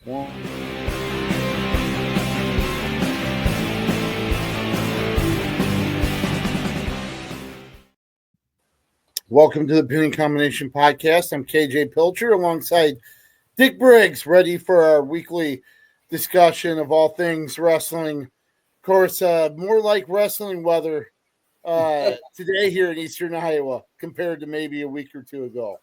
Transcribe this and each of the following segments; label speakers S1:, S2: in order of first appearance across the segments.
S1: One. Welcome to the Pinning Combination Podcast. I'm KJ Pilcher alongside Dick Briggs, ready for our weekly discussion of all things wrestling. Of course, more like wrestling weather today here in Eastern Iowa compared to maybe a week or two ago.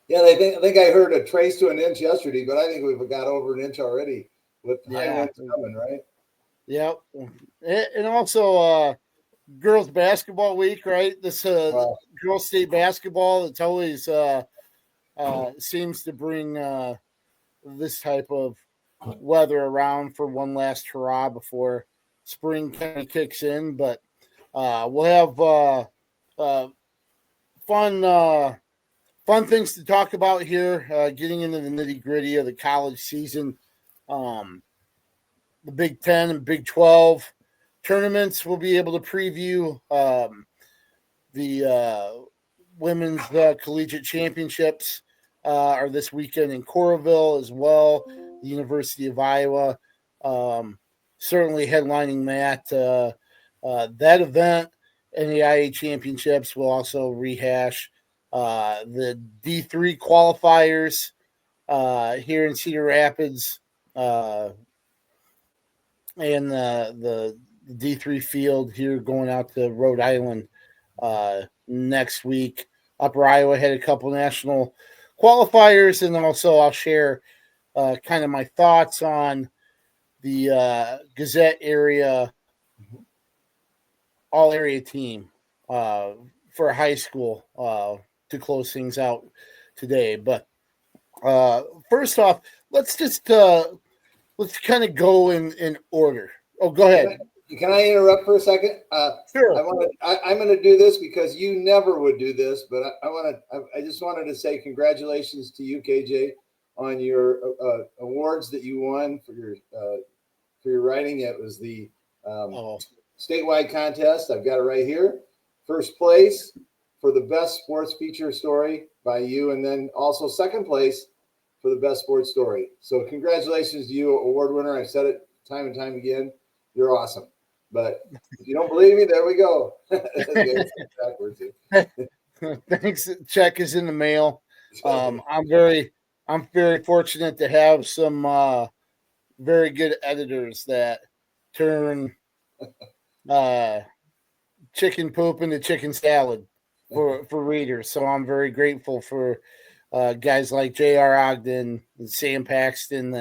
S2: Yeah, I think I heard a trace to an inch yesterday, but I think we've got over an inch already with high winds coming, right?
S1: Yeah. And also girls basketball week, right? This girls state basketball, it's always seems to bring this type of weather around for one last hurrah before spring kind of kicks in. But we'll have fun things to talk about here, getting into the nitty-gritty of the college season. The Big 10 and Big 12 tournaments. We'll be able to preview the women's collegiate championships are this weekend in Coralville as well. The University of Iowa certainly headlining that event, and the IA championships will also rehash the D3 qualifiers here in Cedar Rapids and the D3 field here going out to Rhode Island next week. Upper Iowa had a couple national qualifiers, and also I'll share kind of my thoughts on the Gazette area, all area team for high school to close things out today. But first off, let's kind of go in order. Oh, go ahead.
S2: Can I interrupt for a second?
S1: Sure.
S2: I'm going to do this because you never would do this, but I just wanted to say congratulations to you, KJ, on your awards that you won for your writing. It was the statewide contest. I've got it right here. First place for the best sports feature story by you, and then also second place for the best sports story. So congratulations to you, award winner. I've said it time and time again. You're awesome. But if you don't believe me, there we go.
S1: Thanks. Check is in the mail. I'm very fortunate to have some very good editors that turn chicken poop into chicken salad for readers. So I'm very grateful for guys like J.R. Ogden and Sam Paxton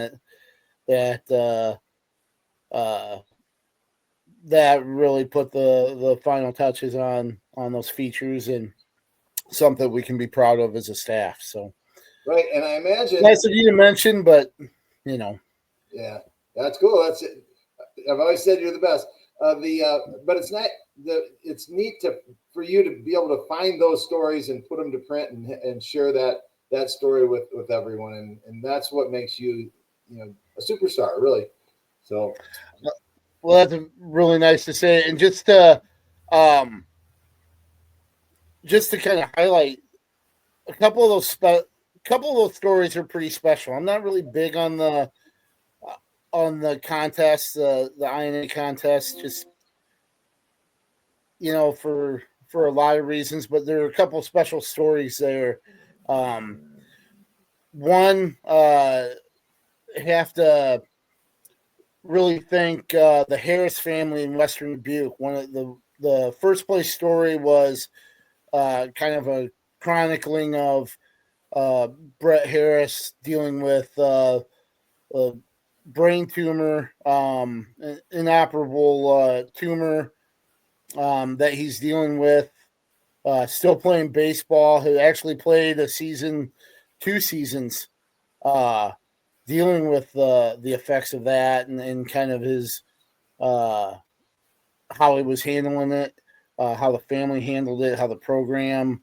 S1: that really put the final touches on those features, and something we can be proud of as a staff. So
S2: right, and I imagine
S1: nice of you to mention, but
S2: yeah, that's cool. That's it. I've always said you're the best. But it's not it's neat for you to be able to find those stories and put them to print and share that story with everyone, and that's what makes you a superstar, really. So
S1: well, that's really nice to say. And just to kind of highlight a couple of those stories are pretty special. I'm not really big on the contest, the INA contest, just for a lot of reasons, but there are a couple of special stories there. One, have to really thank the Harris family in Western Dubuque. One of the first place story was kind of a chronicling of Brett Harris dealing with a brain tumor, inoperable tumor that he's dealing with. Still playing baseball. He actually played two seasons, dealing with the effects of that and kind of his how he was handling it, how the family handled it, how the program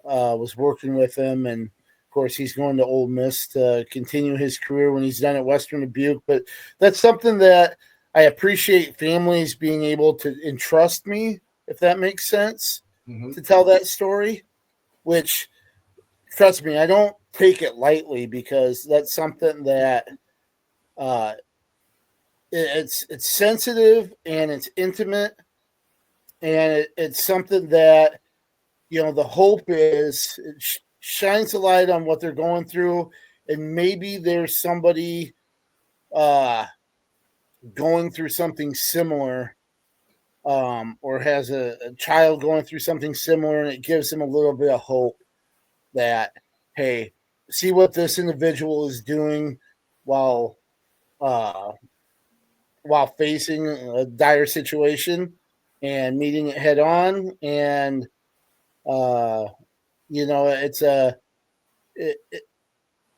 S1: was working with him, and of course he's going to Ole Miss to continue his career when he's done at Western Dubuque. But that's something that I appreciate families being able to entrust me, if that makes sense, to tell that story, which, trust me, I don't take it lightly, because that's something that uh, it's sensitive and it's intimate, and it's something that the hope is it shines a light on what they're going through, and maybe there's somebody going through something similar, or has a child going through something similar, and it gives them a little bit of hope that, hey, see what this individual is doing while uh, while facing a dire situation and meeting it head on, and uh, it's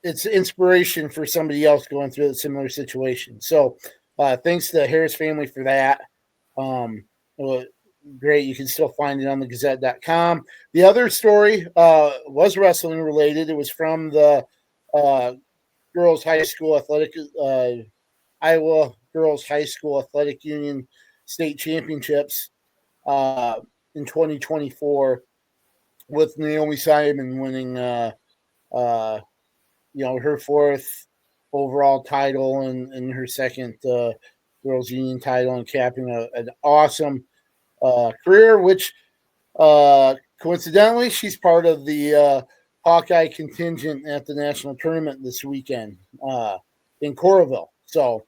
S1: it's inspiration for somebody else going through a similar situation. So, thanks to the Harris family for that. Well, great. You can still find it on the Gazette.com. The other story was wrestling related. It was from the girls' high school athletic, Iowa Girls High School Athletic Union state championships uh, in 2024, with Naomi Simon winning, uh, her fourth overall title and her second girls union title, and capping an awesome career, which coincidentally she's part of the Hawkeye contingent at the national tournament this weekend in Coralville. So,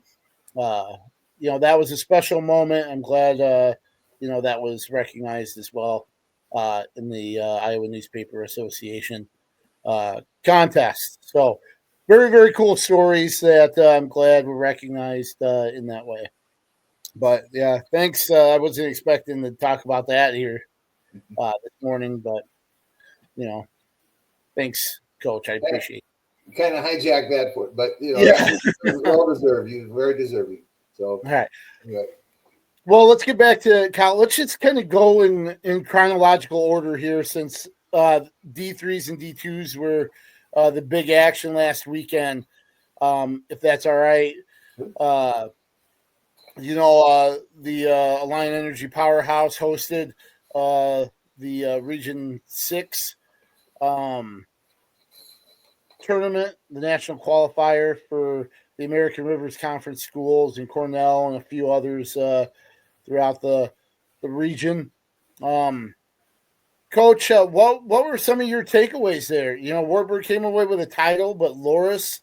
S1: that was a special moment. I'm glad, that was recognized as well in the Iowa Newspaper Association contest. So, very, very cool stories that I'm glad were recognized in that way. But yeah, thanks. I wasn't expecting to talk about that here this morning, but thanks, Coach. I appreciate it.
S2: Kind of hijacked that for it, but
S1: Yeah.
S2: that was well deserved. You very deserving. So,
S1: All right.
S2: yeah.
S1: Well, let's get back to Kyle. Let's just kind of go in chronological order here, since D3s and D2s were the big action last weekend. If that's all right. The Alliant Energy Powerhouse hosted the Region 6 tournament, the national qualifier for the American Rivers Conference schools in Cornell and a few others throughout the region. Coach, what were some of your takeaways there? Wartburg came away with a title, but Loris,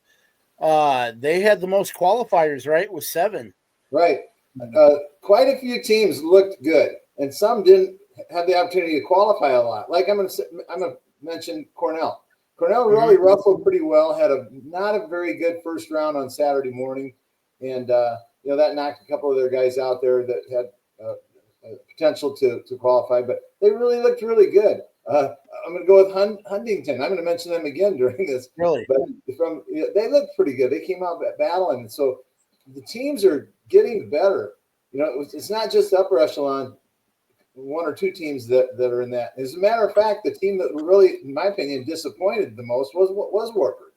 S1: they had the most qualifiers, right, with 7.
S2: Right. Quite a few teams looked good, and some didn't have the opportunity to qualify a lot. Like I'm going to mention Cornell. Cornell really wrestled pretty well. Had not a very good first round on Saturday morning, and that knocked a couple of their guys out there that had potential to qualify. But they really looked really good. I'm going to go with Huntington. I'm going to mention them again during this.
S1: Really,
S2: but they looked pretty good. They came out battling, so the teams are getting better. It's not just upper echelon, 1 or 2 teams that are in that. As a matter of fact, the team that really, in my opinion, disappointed the most was Wartburg.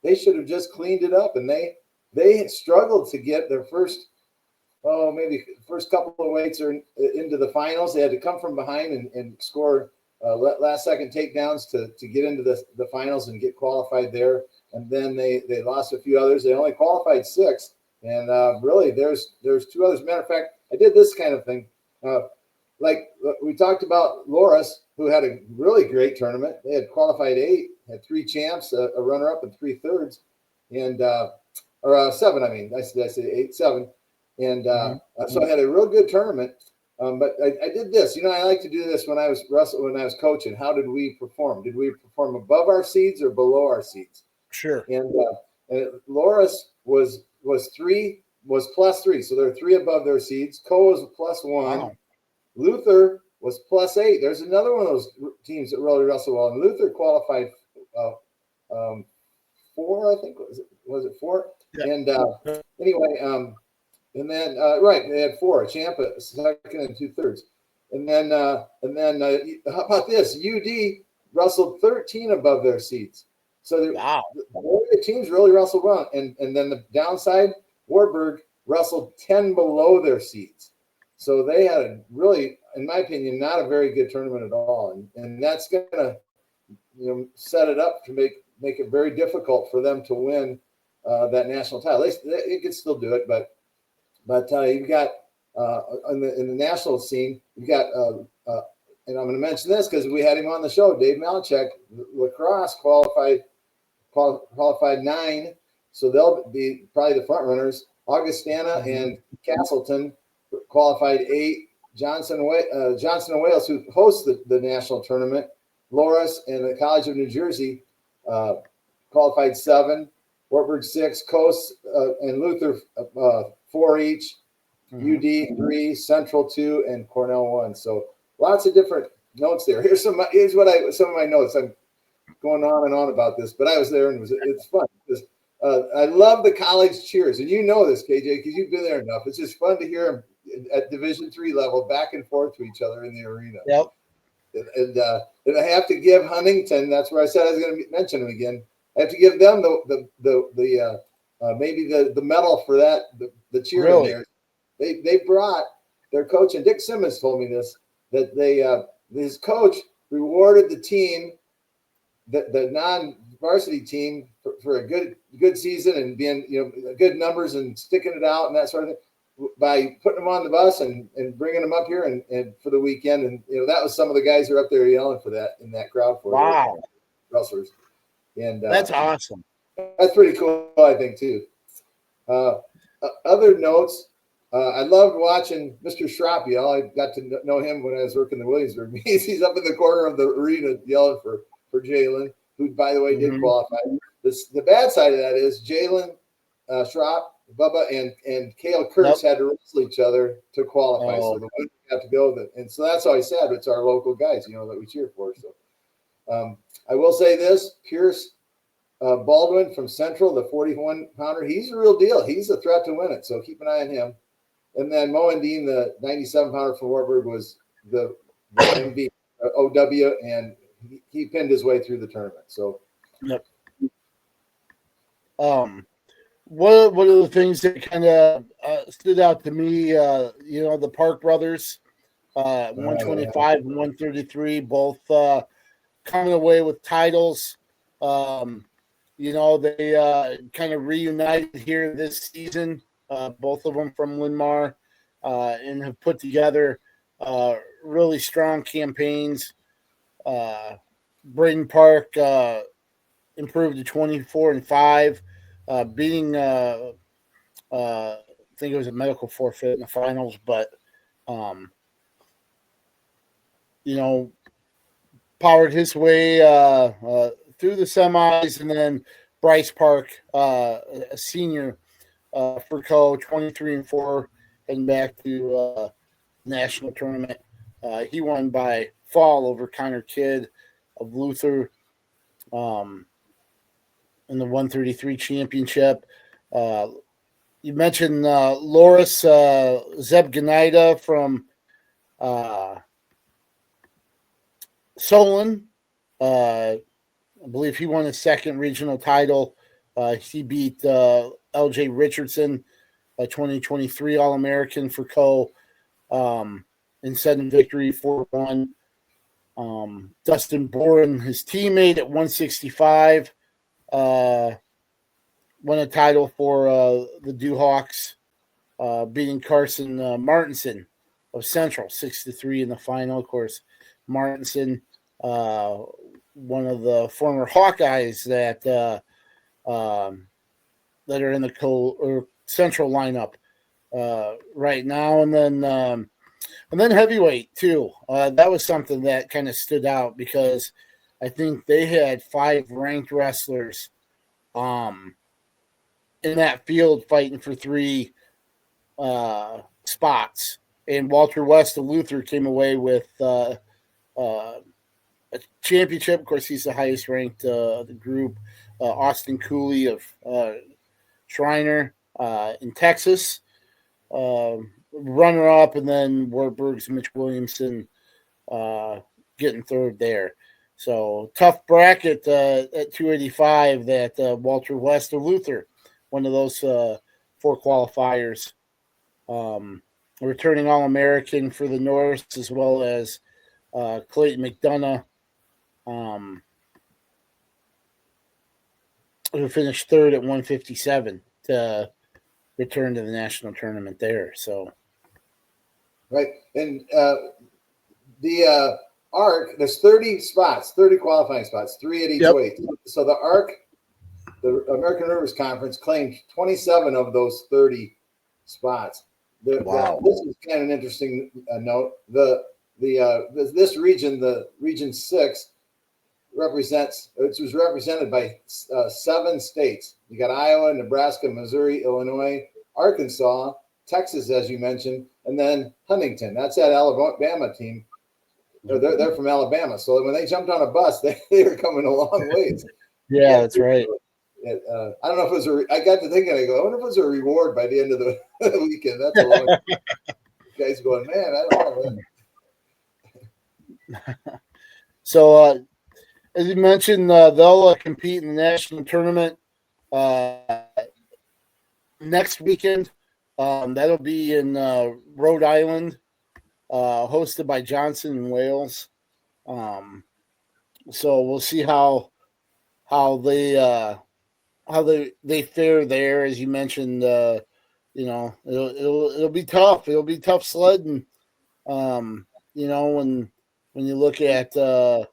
S2: They should have just cleaned it up, and they struggled to get their first couple of weights or into the finals. They had to come from behind and score last second takedowns to get into the finals and get qualified there. And then they lost a few others. They only qualified 6. And really, there's 2 others. Matter of fact, I did this kind of thing. Like we talked about Loris, who had a really great tournament. They had qualified 8, had 3 champs, a runner-up, and 3 thirds, and or 7. I mean, I said 8, 7, and so I had a real good tournament. But I did this. I like to do this when I was coaching. How did we perform? Did we perform above our seeds or below our seeds?
S1: Sure.
S2: And Loris was +3, so they're 3 above their seeds. Co was +1.
S1: Wow.
S2: Luther was +8. There's another one of those teams that really wrestled well, and Luther qualified 4, I think. Was it 4? Yeah. And anyway, and then they had 4, a champ, a second, and 2 thirds. And then how about this? UD wrestled 13 above their seeds. So the teams really wrestled well. And then the downside, Wartburg wrestled 10 below their seeds. So they had a really, in my opinion, not a very good tournament at all. And that's going to set it up to make it very difficult for them to win that national title. They could still do it, but you've got in the national scene, you've got and I'm going to mention this because we had him on the show, Dave Malachek, lacrosse qualified 9, so they'll be probably the front runners. Augustana and Castleton qualified 8. Johnson and Wales, who hosts the national tournament, Loras and the College of New Jersey qualified 7. Wartburg 6, Coast and Luther 4 each, UD 3, Central 2, and Cornell 1. So lots of different notes there. Here's some of my notes. I'm going on and on about this, but I was there and it's fun. I love the college cheers, and you know this, KJ, because you've been there enough. It's just fun to hear them at Division III level back and forth to each other in the arena.
S1: Yep.
S2: And I have to give Huntington. That's where I said I was going to mention them again. I have to give them the maybe the medal for that, the cheer
S1: really?
S2: there. They brought their coach, and Dick Simmons told me this, that his coach rewarded the team, the non-varsity team for a good season and being good numbers and sticking it out and that sort of thing, by putting them on the bus and bringing them up here and for the weekend. And that was some of the guys who are up there yelling for that in that crowd for
S1: wow
S2: wrestlers. And
S1: that's awesome.
S2: That's pretty cool, I think, too. Other notes, I loved watching Mr. Schrapiel. I got to know him when I was working the Williamsburg. He's up in the corner of the arena yelling for Jalen, who, by the way, did qualify. The bad side of that is Jalen, Schrapp, Bubba, and Cale Kurtz had to wrestle each other to qualify. So the winner got to go. And so that's always sad. It's our local guys, that we cheer for. So I will say this, Pierce Baldwin from Central, the 41-pounder, he's a real deal. He's a threat to win it. So keep an eye on him. And then Mo and Dean, the 97-pounder from Wartburg, was the MVP OW, and he pinned his way through the tournament. So,
S1: yep. One of the things that kind of stood out to me, the Park brothers, 125 and 133, both coming away with titles. They kind of reunited here this season, both of them from Linmar, and have put together really strong campaigns. Braden Park improved to 24-5, beating I think it was a medical forfeit in the finals, but powered his way through the semis, and then Bryce Park, a senior for Co, 23-4, heading back to national tournament. He won by fall over Connor Kidd of Luther in the 133 championship. You mentioned Loris Zeb Ganida from Solon. I believe he won his second regional title. He beat LJ Richardson, a 2023 All-American for Co. In sudden victory 4-1. Dustin Boren, his teammate at 165, won a title for the Dewhawks, beating Carson Martinson of Central 6-3 in the final. Of course, Martinson, one of the former Hawkeyes that are in the Central lineup right now, and then heavyweight too. That was something that kind of stood out because I think they had 5 ranked wrestlers in that field fighting for 3 spots, and Walter West of Luther came away with a championship. Of course, he's the highest ranked of the group. Austin Cooley of Shriner in Texas, runner up, and then Wartburg's Mitch Williamson getting third there. So tough bracket at 285 that Walter West of Luther, one of those 4 qualifiers, returning All-American for the North, as well as Clayton McDonough, who finished third at 157 to return to the national tournament there. So,
S2: right. And the ARC, there's 30 spots, 30 qualifying spots, 3 at each weight. So the ARC, the American Rivers Conference, claimed 27 of those 30 spots.
S1: wow.
S2: This is kind of an interesting note. This region, the Region 6, it was represented by 7 states. You got Iowa, Nebraska, Missouri, Illinois, Arkansas, Texas, as you mentioned, and then Huntington. That's that Alabama team. They're from Alabama. So when they jumped on a bus, they were coming a long ways.
S1: Yeah, that's right.
S2: I don't know if it was I got to thinking, I wonder if it was a reward by the end of the weekend. That's a long guys going, man, I don't know.
S1: So, as you mentioned, they'll compete in the national tournament next weekend. That'll be in Rhode Island, hosted by Johnson and Wales. So we'll see how they fare there. As you mentioned, it'll be tough. It'll be tough sledding. When you look at the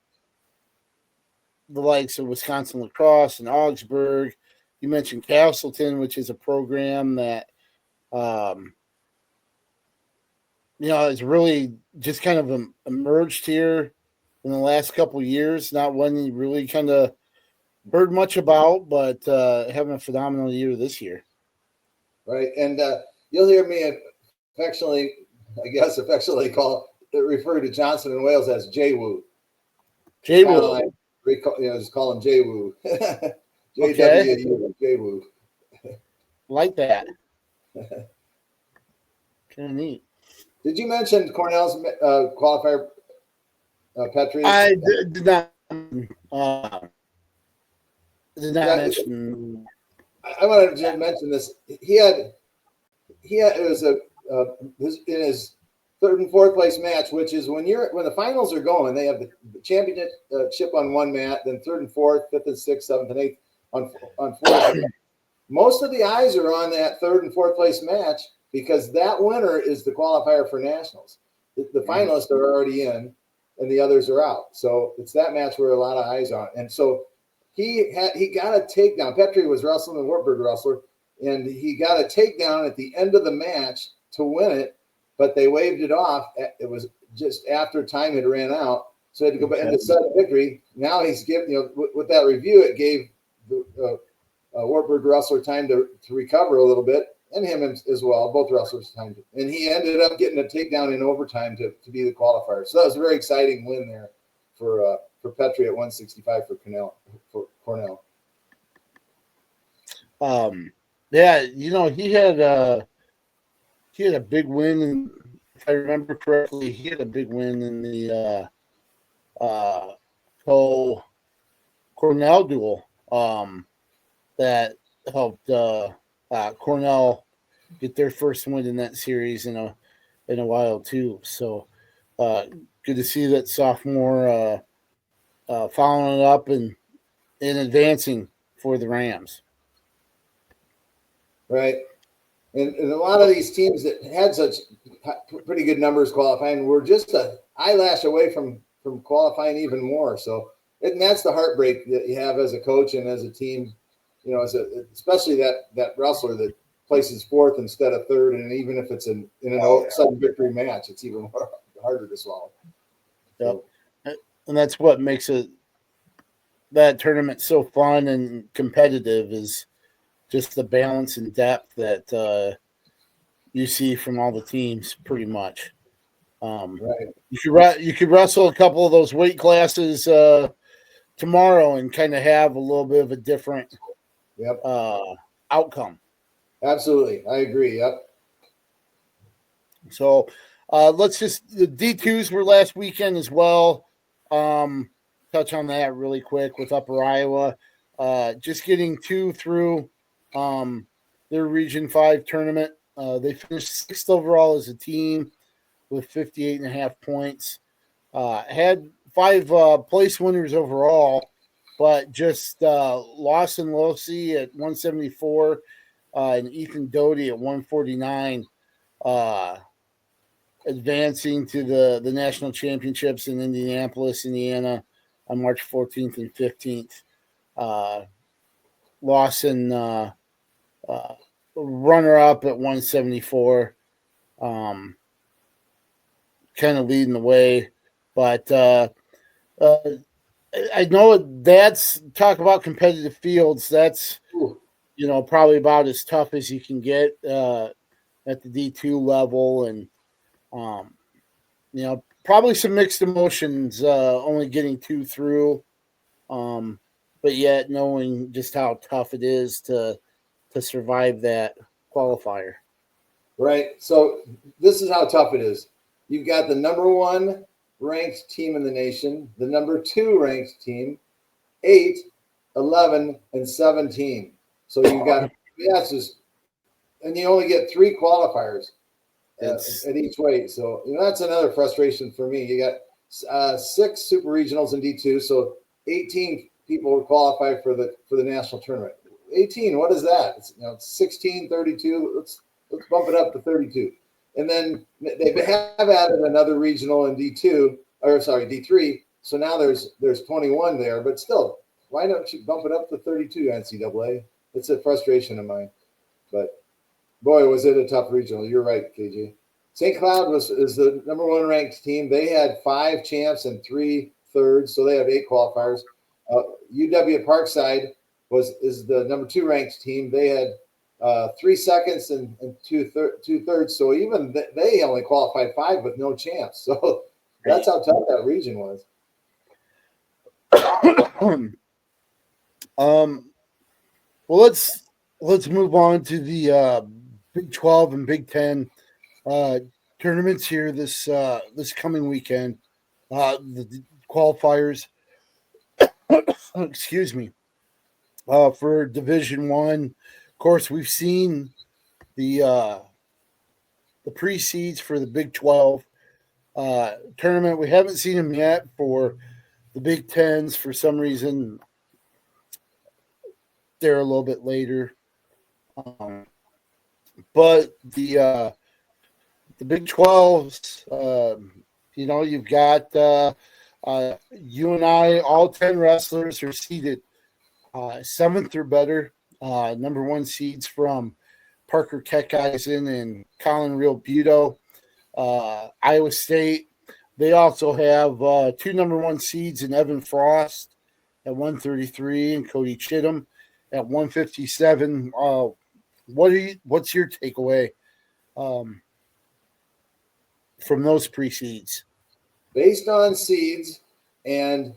S1: likes of Wisconsin lacrosse and Augsburg, you mentioned Castleton, which is a program that has really just kind of emerged here in the last couple of years. Not one you really kind of heard much about, but having a phenomenal year this year.
S2: Right, and you'll hear me affectionately refer to Johnson and Wales as JWU.
S1: JWU.
S2: Like, just call him JWU. JWU, JWU.
S1: Like that. Kind of neat.
S2: Did you mention Cornell's qualifier, Petrie?
S1: I did not. Did not mention.
S2: I wanted to mention this. It was in his third and fourth place match, which is when the finals are going, they have the championship on one mat, then third and fourth, fifth and sixth, seventh and eighth on fourth. Most of the eyes are on that third and fourth place match because that winner is the qualifier for nationals. The finalists are already in, and the others are out. So it's that match where a lot of eyes on. And so he got a takedown. Petrie was wrestling, the Wartburg wrestler, and he got a takedown at the end of the match to win it, but they waved it off. It was just after time had ran out, so he had to go back and set a victory. Now he's giving, with that review, it gave the Wartburg wrestler time to recover a little bit, and him as well, both wrestlers time. And he ended up getting a takedown in overtime to be the qualifier. So that was a very exciting win there for Petrie at 165 for Cornell.
S1: Yeah, he had a big win, and if I remember correctly, he had a big win in the Cornell duel that helped Cornell get their first win in that series in a while too. So good to see that sophomore following it up and advancing for the Rams.
S2: Right. And a lot of these teams that had such pretty good numbers qualifying were just an eyelash away from qualifying even more. So, and that's the heartbreak that you have as a coach and as a team, especially that wrestler that places fourth instead of third. And even if it's in an sudden victory match, it's even harder to swallow.
S1: Yep. And that's what makes that tournament so fun and competitive is just the balance and depth that you see from all the teams, pretty much.
S2: Right.
S1: You could wrestle a couple of those weight classes tomorrow and kind of have a little bit of a different outcome.
S2: Absolutely, I agree. Yep.
S1: So let's the D2s were last weekend as well. Touch on that really quick with Upper Iowa. Just getting 2 through their Region 5 tournament. They finished 6th overall as a team with 58.5 points. Had 5 place winners overall. but just Lawson Losi at 174 and Ethan Doty at 149, advancing to the national championships in Indianapolis, Indiana on March 14th and 15th. Lawson runner-up at 174, kind of leading the way. But I know that's talk about competitive fields. That's probably about as tough as you can get at the D2 level, and probably some mixed emotions. Only getting 2 through, but yet knowing just how tough it is to survive that qualifier.
S2: Right. So this is how tough it is. You've got the number 1 ranked team in the nation, the number 2 ranked team, 8, 11, and 17. So you've got and you only get 3 qualifiers at each weight. So that's another frustration for me. You got 6 super regionals in D2, so 18 people would qualify for the national tournament. 18, what is that? It's 16, 32. Let's bump it up to 32. And then they have added another regional in D3. So now there's 21 there, but still, why don't you bump it up to 32, NCAA? It's a frustration of mine. But boy, was it a tough regional. You're right, KJ. St. Cloud is the number 1 ranked team. They had 5 champs and 3 thirds, so they have 8 qualifiers. UW at Parkside is the number 2 ranked team. They had 3 seconds and 2 thirds. So even they only qualified 5 with no champs. So that's how tough that region was.
S1: Well, let's move on to the Big 12 and Big 10 tournaments here this coming weekend. The qualifiers, excuse me, for Division 1. Of course, we've seen the pre-seeds for the Big 12 tournament. We haven't seen them yet for the Big 10s. For some reason, they're a little bit later. But the Big 12s, you've got UNI, all 10 wrestlers are seeded 7th or better. Number 1 seeds from Parker Keckeisen and Colin Real Buto. Iowa State, they also have 2 number 1 seeds in Evan Frost at 133 and Cody Chittum at 157. What's your takeaway from those pre-seeds?
S2: Based on seeds and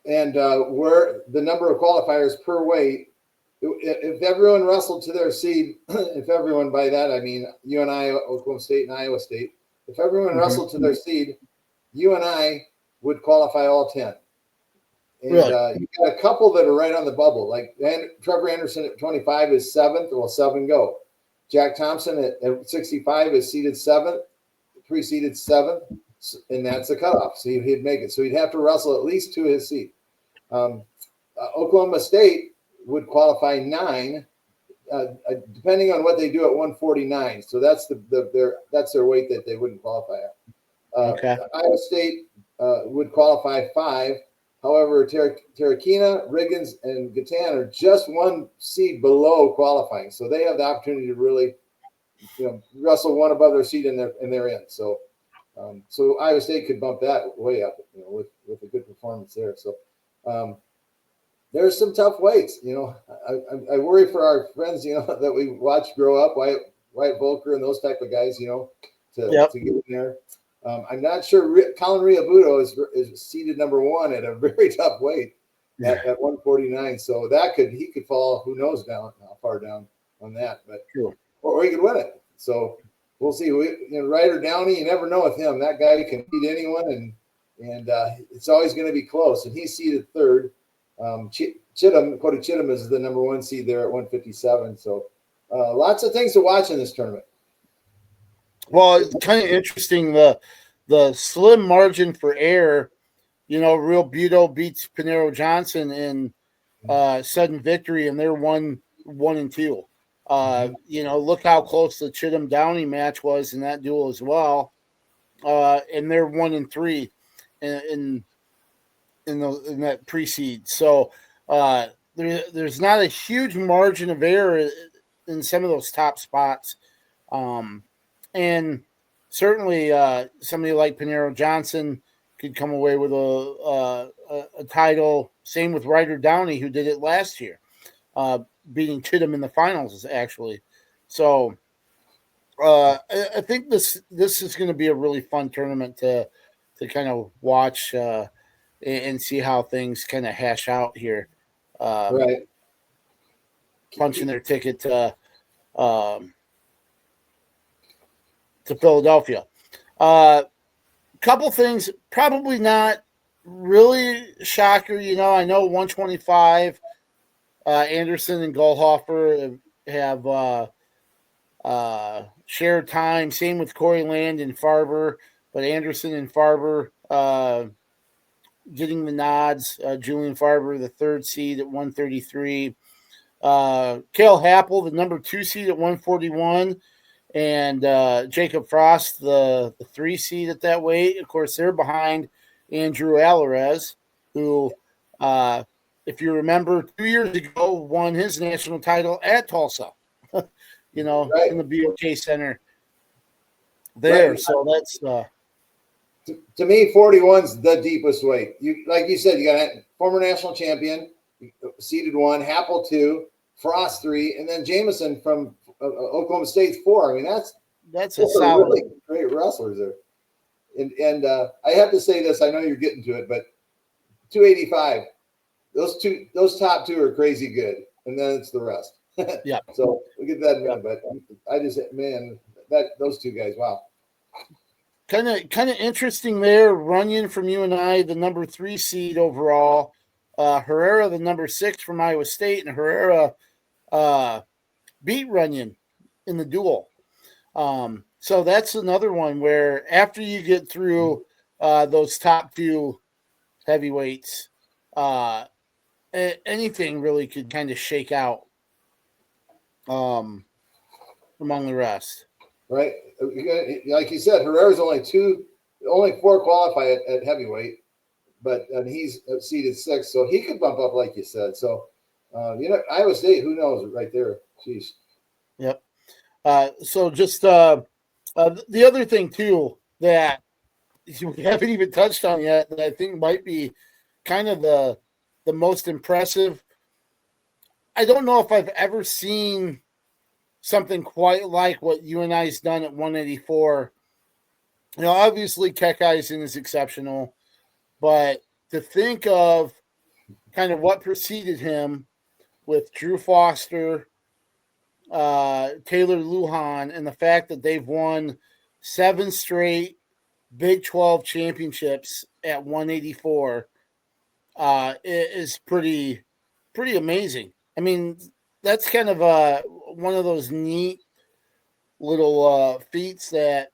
S2: where the number of qualifiers per weight, if everyone wrestled to their seed, if everyone, by that I mean UNI, Oklahoma State, and Iowa State, if everyone wrestled to their seed, UNI would qualify all 10. And really? You've got a couple that are right on the bubble. Like Trevor Anderson at 25 is 7th. Well, 7 go. Jack Thompson at 65 is seeded 7th, pre-seeded 7th, and that's the cutoff. So he'd make it. So he'd have to wrestle at least to his seed. Oklahoma State would qualify 9, depending on what they do at 149. So that's their weight that they wouldn't qualify at. Okay. Iowa State would qualify 5. However, Terrakina, Riggins, and Gatan are just 1 seed below qualifying, so they have the opportunity to really, wrestle 1 above their seed and they're in. So, so Iowa State could bump that way up, with a good performance there. So, there's some tough weights. I worry for our friends, that we watch grow up, Wyatt Volker and those type of guys, to get in there. I'm not sure. Colin Riabuto is seeded number 1 at a very tough weight at 149. So he could fall. Who knows how far down on that? But or he could win it. So we'll see. Ryder Downey, you never know with him. That guy can beat anyone, and it's always going to be close. And he's seeded 3rd. Cody Chittum is the number 1 seed there at 157. So lots of things to watch in this tournament.
S1: Well, it's kind of interesting the slim margin for error Real Buto beats Panero Johnson in sudden victory, and they're 1-2. Look how close the Chittum Downey match was in that duel as well, and they're 1-3 in that pre-seed. So there's not a huge margin of error in some of those top spots, and certainly somebody like Panero Johnson could come away with a title. Same with Ryder Downey, who did it last year, beating Chittum in the finals, actually. So I think this is going to be a really fun tournament to kind of watch and see how things kind of hash out here.
S2: Right.
S1: Punching their ticket to Philadelphia. Couple things, probably not really shocker. I know 125. Anderson and Goldhofer have shared time. Same with Corey Land and Farber, but Anderson and Farber getting the nods. Julian Farber, the 3rd seed at 133. Cale Happel, the number 2 seed at 141. And Jacob Frost, the 3 seed at that weight. Of course, they're behind Andrew Alvarez, who, if you remember, 2 years ago won his national title at Tulsa, right. In the BOK Center there. Right. So that's
S2: to me, 41's the deepest weight. Like you said, you got a former national champion, seeded 1, Happel 2, Frost 3, and then Jameson from Oklahoma State 4. I mean, that's
S1: a solid,
S2: really great wrestlers there. And I have to say this. I know you're getting to it, but 285. Those top 2 are crazy good, and then it's the rest.
S1: Yeah.
S2: So we'll get that in a minute, but I just those 2 guys. Wow.
S1: Kind of interesting there. Runyon from UNI, the number 3 seed overall. Herrera, the number 6 from Iowa State, and Herrera beat Runyon in the duel. So that's another one where after you get through those top 2 heavyweights, anything really could kind of shake out among the rest.
S2: Right. Like you said, Herrera's only 4 qualify at heavyweight, and he's seeded 6, so he could bump up, like you said. So, Iowa State, who knows right there. Jeez.
S1: Yep. So just the other thing, too, that we haven't even touched on yet that I think might be kind of the most impressive. I don't know if I've ever seen something quite like what UNI's done at 184. Obviously Keckeisen is exceptional, but to think of kind of what preceded him with Drew Foster, Taylor Lujan, and the fact that they've won 7 straight Big 12 championships at 184 is pretty amazing. I mean, that's kind of one of those neat little feats that,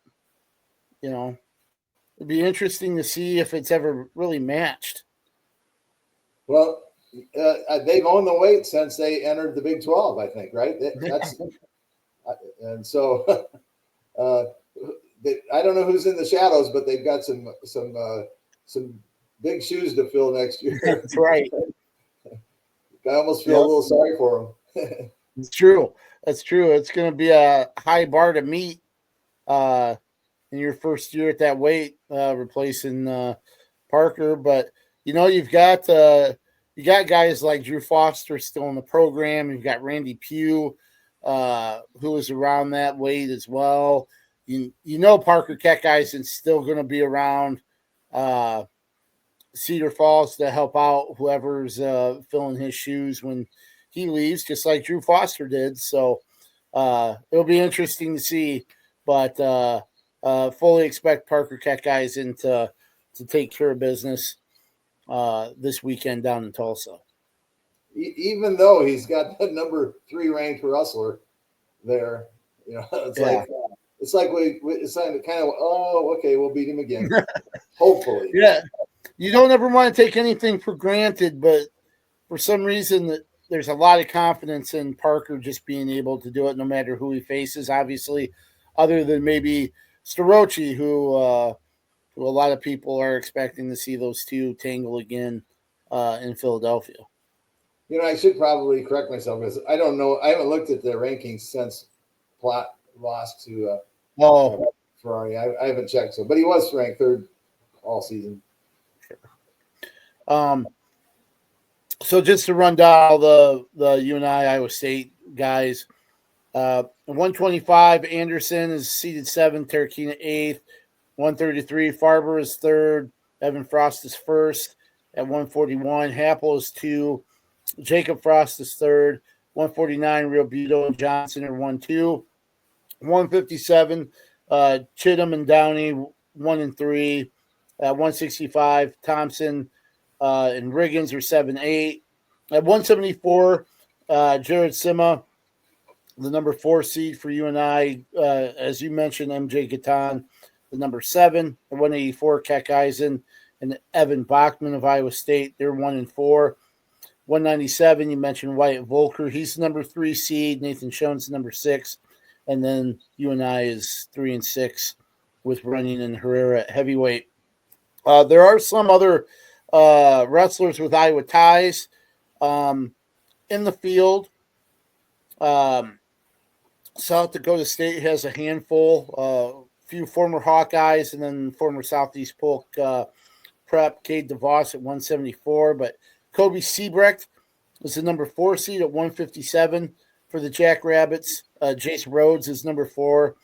S1: it'd be interesting to see if it's ever really matched.
S2: Well, they've owned the weight since they entered the Big 12, I think, right? And so I don't know who's in the shadows, but they've got some big shoes to fill next year.
S1: That's right.
S2: I almost feel a little sorry for them.
S1: It's true. That's true. It's going to be a high bar to meet in your first year at that weight, replacing Parker. But you've got guys like Drew Foster still in the program. You've got Randy Pugh, who is around that weight as well. Parker Keckeisen's still going to be around Cedar Falls to help out whoever's filling his shoes when he leaves, just like Drew Foster did. So it'll be interesting to see, but fully expect Parker Keckheisen to take care of business this weekend down in Tulsa.
S2: Even though he's got the number 3 ranked wrestler there, it's like we kind of, okay, we'll beat him again. Hopefully.
S1: Yeah. you don't ever want to take anything for granted, but for some reason there's a lot of confidence in Parker just being able to do it no matter who he faces, obviously, other than maybe Starochi, who a lot of people are expecting to see those two tangle again in Philadelphia.
S2: I should probably correct myself because I don't know. I haven't looked at the rankings since Plot lost to Ferrari. I haven't checked, but he was ranked third all season.
S1: So just to run down all the UNI Iowa State guys, 125 Anderson is seeded 7th, Terrakina 8th, 133 Farber is 3rd, Evan Frost is 1st at 141, Happel is 2, Jacob Frost is 3rd, 149 Real Buto and Johnson are 1-2, 157 Chittum and Downey 1 and 3, at 165 Thompson and Riggins are 7-8. At 174, Jared Sima, the number 4 seed for UNI, as you mentioned, MJ Gatan, the number 7. At 184, Keck Eisen and Evan Bachman of Iowa State, they're 1 and 4. 197, you mentioned Wyatt Volker, he's the number 3 seed. Nathan Schoen's the number 6, and then UNI is 3 and 6 with Runyon and Herrera at heavyweight. There are some other wrestlers with Iowa ties in the field. South Dakota State has a handful, few former Hawkeyes, and then former Southeast Polk prep, Cade DeVos at 174. But Kobe Siebrecht is the number 4 seed at 157 for the Jackrabbits. Jace Rhodes is number 4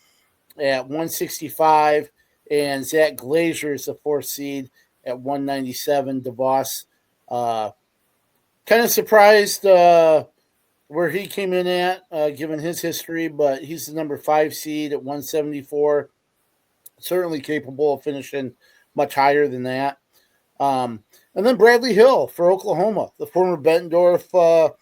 S1: at 165. And Zach Glazier is the 4th seed at 197. DeVos, kind of surprised where he came in at, given his history, but he's the number 5 seed at 174. Certainly capable of finishing much higher than that. And then Bradley Hill for Oklahoma, the former Bettendorf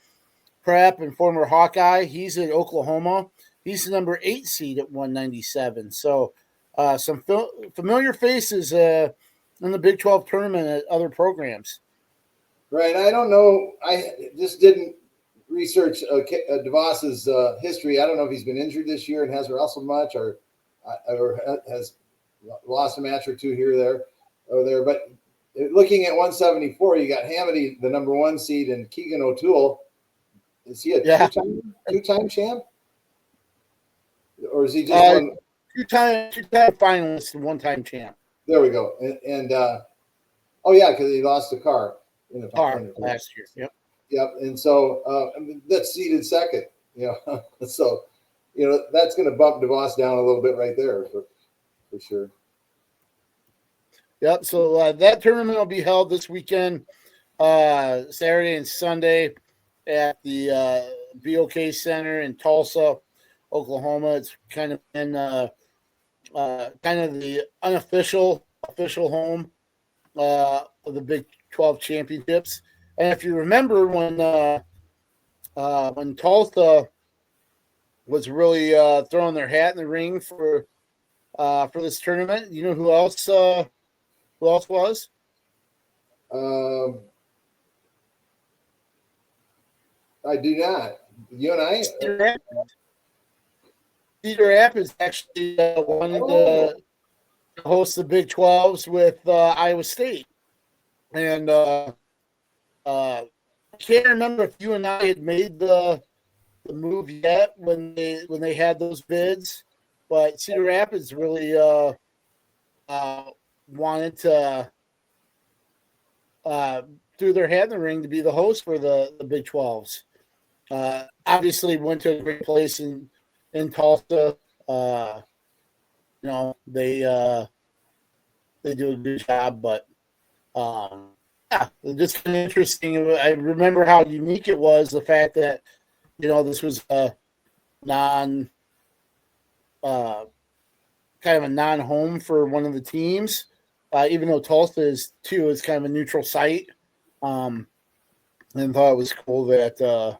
S1: prep and former Hawkeye. He's at Oklahoma. He's the number 8 seed at 197. So some familiar faces in the Big 12 tournament at other programs.
S2: Right. I don't know. I just didn't research DeVos's history. I don't know if he's been injured this year and hasn't wrestled much or has lost a match or two here or there. But looking at 174, you got Hamady, the number 1 seed, and Keegan O'Toole. Is he a two-time champ? Or is he just one?
S1: Two-time finalist and 1-time champ.
S2: There we go. And because he lost the car in the
S1: last year.
S2: Yep. And so that's seeded 2nd. So that's going to bump DeVos down a little bit right there for sure.
S1: Yep. So that tournament will be held this weekend, Saturday and Sunday, at the BOK Center in Tulsa, Oklahoma. It's kind of been kind of the official home of the Big 12 championships. And if you remember when Tulsa was really throwing their hat in the ring for this tournament, you know who else was?
S2: I do not. UNI?
S1: Cedar Rapids actually wanted to host the Big 12s with Iowa State. And I can't remember if UNI had made the move yet when they had those bids, but Cedar Rapids really wanted to threw their hat in the ring to be the host for the Big 12s. Obviously went to a great place in Tulsa. They do a good job, but just kind of interesting. I remember how unique it was, the fact that this was a kind of a non-home for one of the teams, even though Tulsa is kind of a neutral site. And thought it was cool that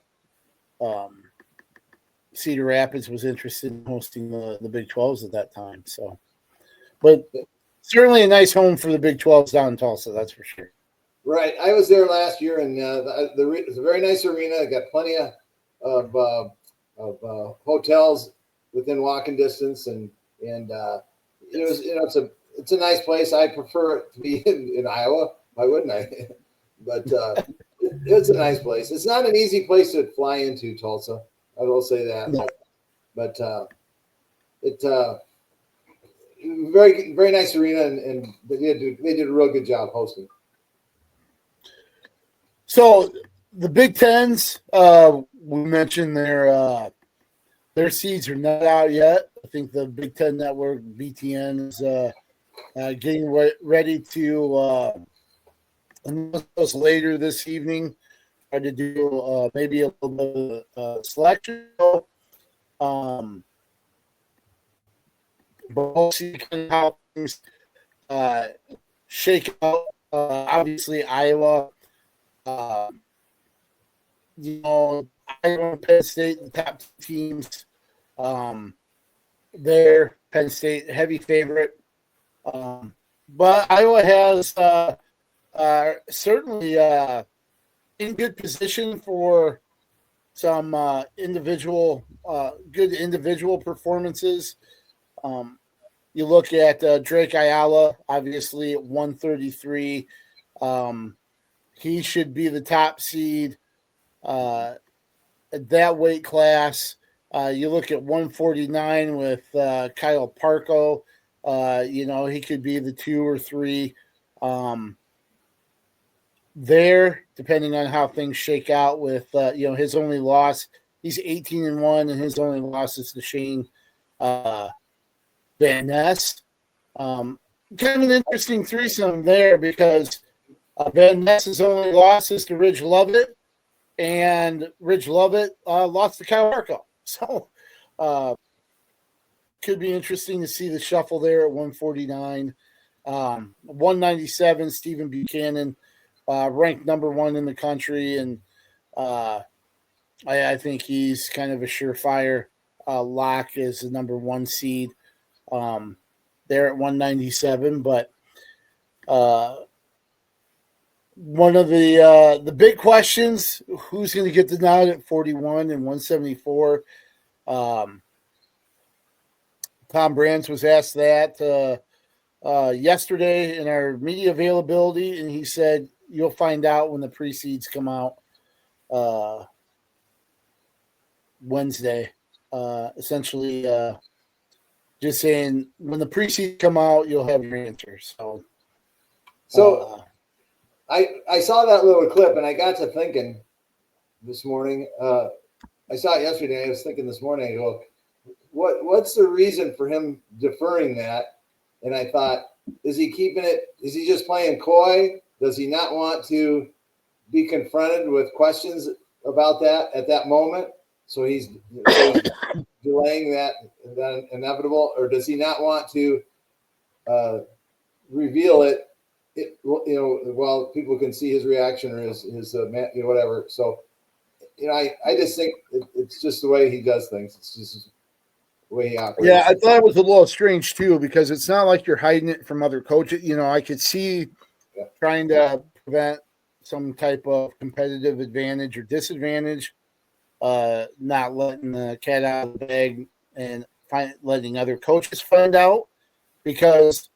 S1: Cedar Rapids was interested in hosting the Big 12s at that time. So, but certainly a nice home for the Big 12s down in Tulsa, that's for sure.
S2: Right. I was there last year, and it's a very nice arena. It got plenty of hotels within walking distance, and it's a nice place. I prefer it to be in Iowa. Why wouldn't I? But it's a nice place. It's not an easy place to fly into, Tulsa. I will say that.
S1: No.
S2: But very, very nice arena, and they did a real good job hosting.
S1: So the Big Tens, we mentioned their seeds are not out yet. I think the Big Ten Network, BTN, is getting ready to announce those later this evening. Try to do maybe a little bit of selection. But we'll see kind of how things shake out. Obviously, Iowa. Iowa and Penn State, the top two teams. There, Penn State, heavy favorite. But Iowa has certainly in good position for some good individual performances. You look at Drake Ayala, obviously at 133. He should be the top seed at that weight class. You look at 149 with Kyle Parko. He could be the 2 or 3 there, depending on how things shake out with, his only loss. He's 18-1, and his only loss is to Shane Van Ness. Kind of an interesting threesome there because Van Ness's only loss is to Ridge Lovett, and Ridge Lovett lost to Kyle Parko. So could be interesting to see the shuffle there at 149. 197, Stephen Buchanan, ranked number 1 in the country, and I think he's kind of a surefire lock as the number 1 seed there at 197. But one of the big questions, who's going to get the nod at 41 and 174? Tom Brands was asked that yesterday in our media availability, and he said, you'll find out when the pre-seeds come out Wednesday. Essentially, just saying when the pre-seeds come out, you'll have your answer.
S2: So I saw that little clip, and I got to thinking this morning. I saw it yesterday. And I was thinking this morning, I go, what's the reason for him deferring that? And I thought, is he keeping it? Is he just playing coy? Does he not want to be confronted with questions about that at that moment? So he's delaying that inevitable, or does he not want to reveal it? While people can see his reaction or his whatever. So, I just think it's just the way he does things. It's just the way he operates.
S1: Yeah, I thought it was a little strange too, because it's not like you're hiding it from other coaches. I could see trying to prevent some type of competitive advantage or disadvantage, not letting the cat out of the bag and letting other coaches find out, because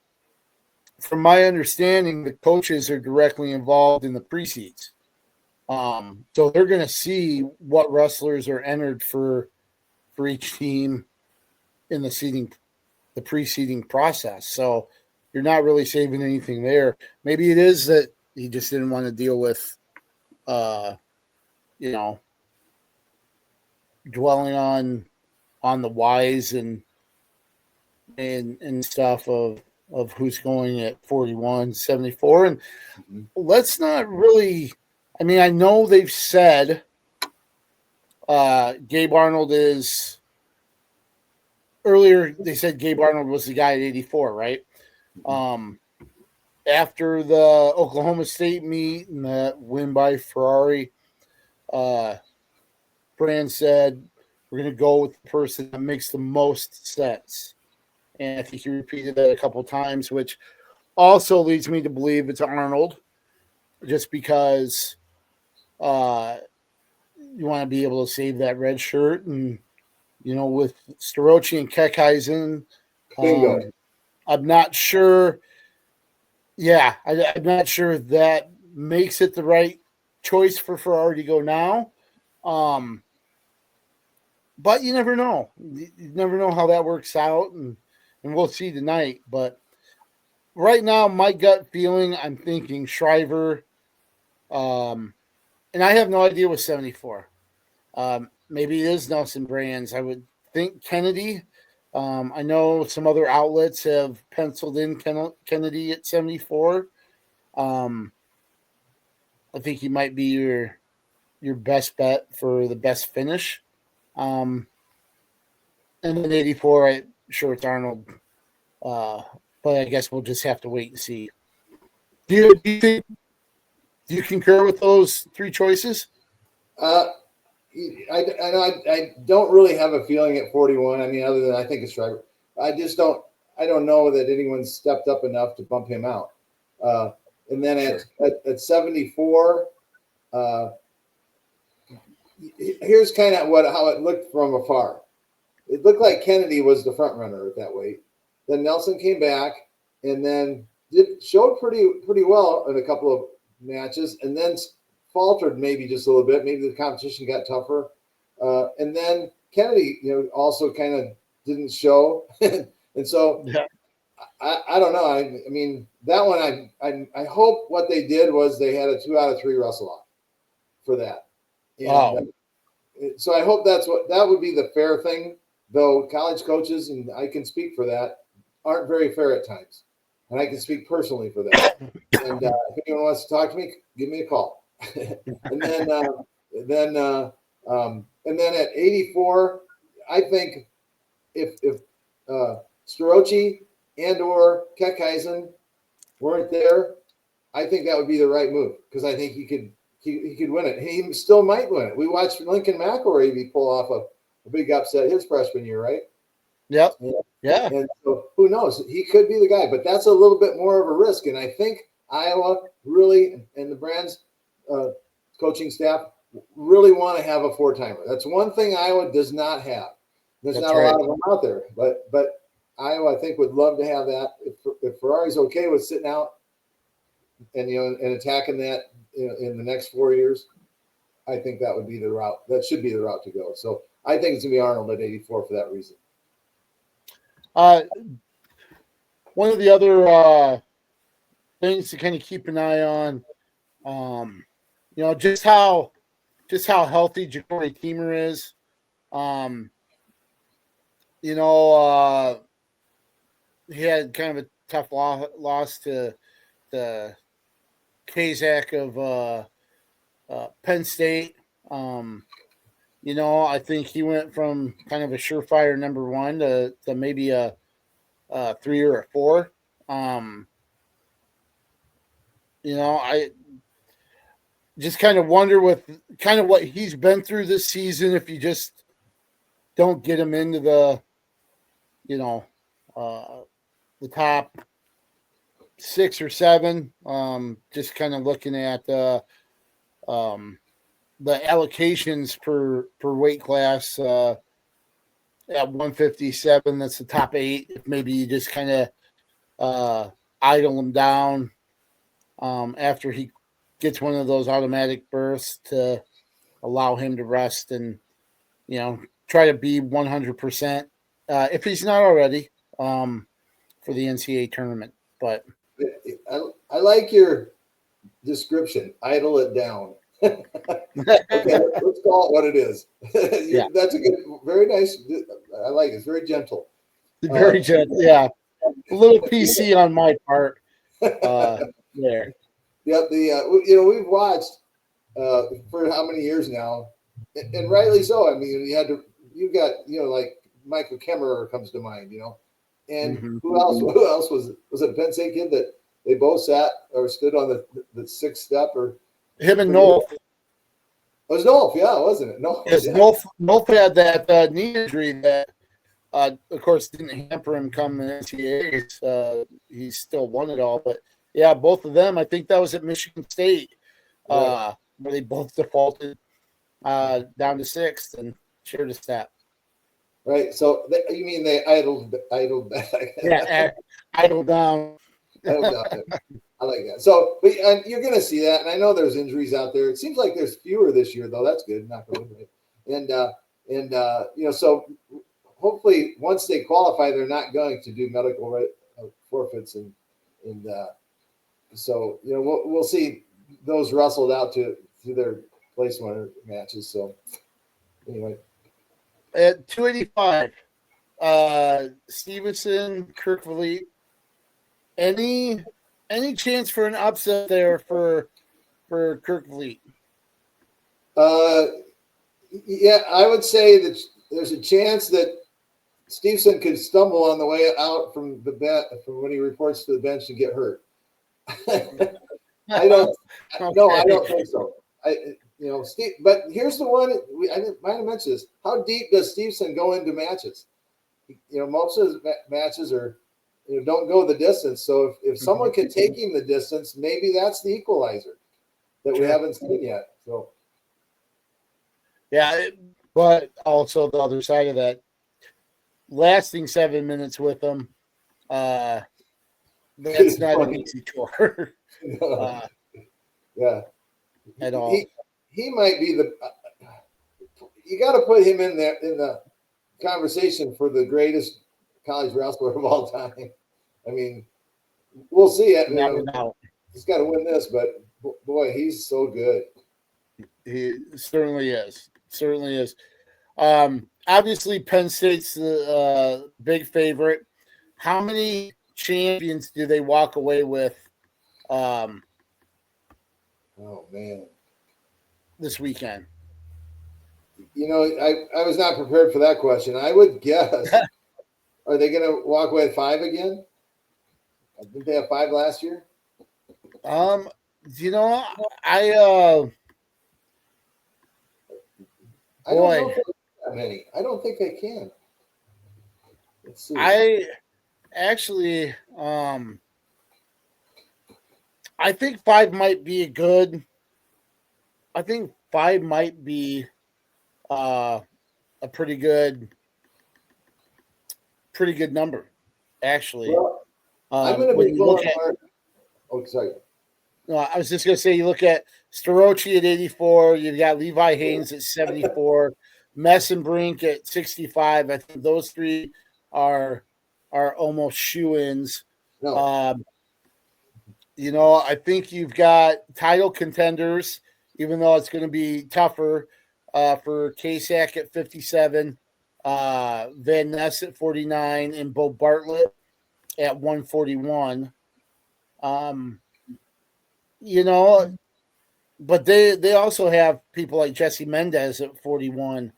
S1: from my understanding, the coaches are directly involved in the pre-seeds. So they're going to see what wrestlers are entered for each team in the pre-seeding process. So you're not really saving anything there. Maybe it is that he just didn't want to deal with, dwelling on the whys and stuff of who's going at 41, 74. And let's not really, I know they've said Gabe Arnold is, earlier they said Gabe Arnold was the guy at 84, right? After the Oklahoma State meet and the win by Ferrari, Brand said, we're going to go with the person that makes the most sense. And I think he repeated that a couple of times, which also leads me to believe it's Arnold, just because you want to be able to save that red shirt. And, with Starochi and Kekheisen,
S2: Bingo.
S1: I'm not sure. Yeah, I'm not sure if that makes it the right choice for Ferrari to go now. But you never know. You never know how that works out, and we'll see tonight. But right now, my gut feeling, I'm thinking Shriver, and I have no idea with 74. Maybe it is Nelson Brands. I would think Kennedy. I know some other outlets have penciled in Kennedy at 74. I think he might be your best bet for the best finish. And then 84, I'm sure it's Arnold. But I guess we'll just have to wait and see. Do you concur with those three choices?
S2: I don't really have a feeling at 41. I mean, other than I think it's Shriver. I don't know that anyone's stepped up enough to bump him out. And then at 74, here's kind of how it looked from afar. It looked like Kennedy was the front runner at that weight. Then Nelson came back and then showed pretty well in a couple of matches, and then faltered maybe just a little bit. Maybe the competition got tougher, and then Kennedy, also kind of didn't show, and so
S1: Yeah.
S2: I don't know. I mean, that one I hope what they did was they had a 2 out of 3 wrestle off for that. And, so I hope that would be the fair thing. Though college coaches, and I can speak for that, aren't very fair at times, and I can speak personally for that. And if anyone wants to talk to me, give me a call. And then at 84, I think if Starochi and or Kekheisen weren't there, I think that would be the right move, because I think he could win it. He still might win it. We watched Lincoln McElravy pull off a big upset his freshman year, right?
S1: Yep. Yeah.
S2: And so who knows? He could be the guy, but that's a little bit more of a risk. And I think Iowa really, and the Brands coaching staff, really want to have a 4-timer. That's one thing Iowa does not have. There's not a lot of them out there, but Iowa, I think, would love to have that. If Ferrari's okay with sitting out and and attacking that in the next 4 years, I think that would be the route. That should be the route to go. So I think it's going to be Arnold at 84 for that reason.
S1: One of the other things to kind of keep an eye on, just how healthy Ja'Cory Teamer is. He had kind of a tough loss to the Kazak of Penn State. I think he went from kind of a surefire number 1 to maybe a 3 or a 4. I just kind of wonder with kind of what he's been through this season, if you just don't get him into the top 6 or 7. Just kind of looking at the allocations per weight class at 157. That's the top 8. If maybe you just kind of idle him down after he gets one of those automatic berths to allow him to rest and try to be 100% if he's not already for the NCAA tournament. But
S2: I like your description. Idle it down. Okay, let's call it what it is. Yeah. That's a good, very nice. I like it. It's very gentle.
S1: Very gentle. Yeah. A little PC on my part. There.
S2: Yeah. We've watched for how many years now, and rightly so. I mean, you got like Michael Kemmerer comes to mind, and who else was it? Penn State kid that they both sat or stood on the 6th step, or
S1: him and Nolf.
S2: It was Nolf, yeah, wasn't it? Nolf.
S1: Yes,
S2: yeah.
S1: Nolf had that knee injury that Of course, didn't hamper him come the NCAAs. He still won it all. But yeah, both of them. I think that was at Michigan State,
S2: Right.
S1: where they both defaulted down to sixth and shared a stat.
S2: Right. So you mean they idled back?
S1: Yeah, idle down.
S2: Idled down. I like that. So, but you're going to see that, and I know there's injuries out there. It seems like there's fewer this year, though. That's good. Not going right. So hopefully once they qualify, they're not going to do medical forfeits, and so we'll see those rustled out to their place winner matches. So anyway,
S1: At 285, Stevenson, Kirkville. Any chance for an upset there for Kirkville?
S2: Yeah, I would say that there's a chance that Stevenson could stumble on the way out from the bench from when he reports to the bench and get hurt. I don't. Okay. No, I don't think so. Steve. But here's the one. I might have mentioned this. How deep does Stevenson go into matches? Most of his matches are don't go the distance. So if someone can take him the distance, maybe that's the equalizer that we haven't seen yet. So.
S1: Yeah, but also the other side of that, lasting 7 minutes with them, that's not an easy chore.
S2: Yeah,
S1: at all.
S2: He might be you got to put him in there in the conversation for the greatest college wrestler of all time. I mean, we'll see it. He's got to win this, but boy, he's so good.
S1: He certainly is. Certainly is. Obviously, Penn State's the big favorite. How many champions do they walk away with?
S2: Oh man,
S1: this weekend.
S2: I was not prepared for that question. I would guess. Are they going to walk away with 5 again? Didn't they have 5 last year?
S1: I
S2: don't know if that many. I don't think they can. Let's see.
S1: I think 5 might be good. I think 5 might be a pretty good number, actually.
S2: Well, I'm going to be going sorry.
S1: No, I was just going to say, you look at Starocci at 84. You've got Levi Haynes at 74, Messenbrink at 65. I think those 3 are almost shoe-ins.
S2: No.
S1: I think you've got title contenders, even though it's going to be tougher for Kasak at 57, Van Ness at 49, and Bo Bartlett at 141. But they also have people like Jesse Mendez at 41